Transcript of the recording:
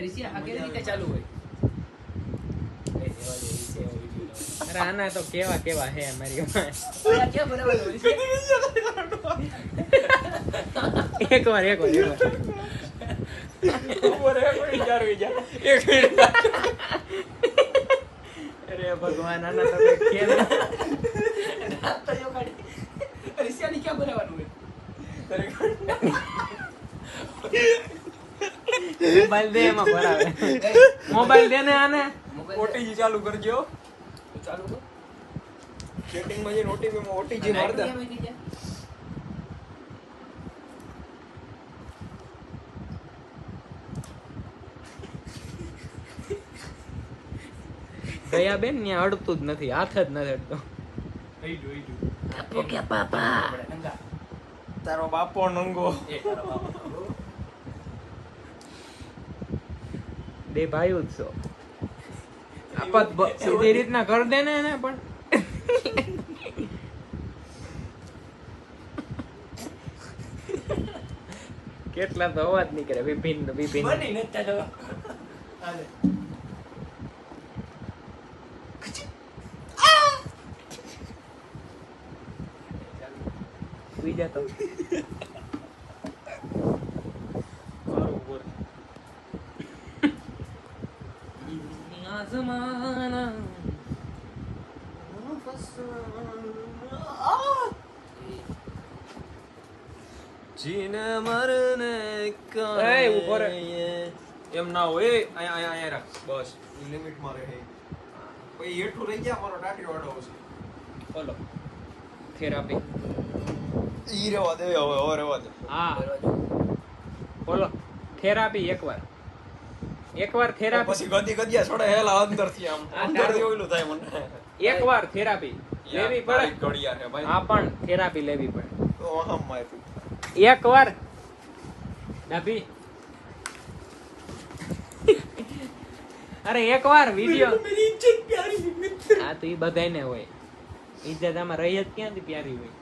ऋषि આ કેવી રીતે ચાલુ હોય? અરે આના તો કેવા કેવા હે મારી પાસે. ઓલા ક્યાં બરાબર હોય છે? એકવાર અરે ભગવાન આના તો કઈ ખેલ રાત તો યો કાઢી. ઋષિ આની ક્યાં બરાબર હોય? મોબાઈલ દે એમાં ભરાવે. મોબાઈલ દે ને આને. ઓટીજી ચાલુ કરજો. તો ચાલુ કર. સેટિંગ માં જઈને ઓટીપી માં ઓટીજી માર દે. દયા બેન ને અડતું જ નથી, હાથ જ નથી અડતો. આપો કે પાપા. તારો બાપો નંગો. બે ભાઈ જ છો. આપત સીધી રીતના કર દે ને એને પણ. કેટલા તો અવાજ નીકળે વિભિન્ન બની નતા જો. હાલે. સુઈ જા તો. જીને મરને કા એ ઉપર એમ ના હોય. અહીંયા રાખ બસ. લિમિટ માં રહે. કોઈ હેઠું રહી ગયા મારો ટાટી વાળો છે. બોલો થેરાપી. ઈ રેવા દે હવે રેવા દે. હા બોલો થેરાપી એકવાર થેરાપી. પછી ગદી ગદિયા છોડે હેલા અંદર થી આમ અંદર થી ઓલું થાય મને. એકવાર થેરાપી લેવી પડે. ઘડિયા છે ભાઈ. હા પણ થેરાપી લેવી પડે તો આમ મારી એકવાર. ડાભી અરે એકવાર વિડિયો. મેરી ઇજ્જત પ્યારી મિત્ર. હા તો ઈ બધાયને હોય. ઇજ્જત આમાં રહી જ ક્યાંથી પ્યારી હોય.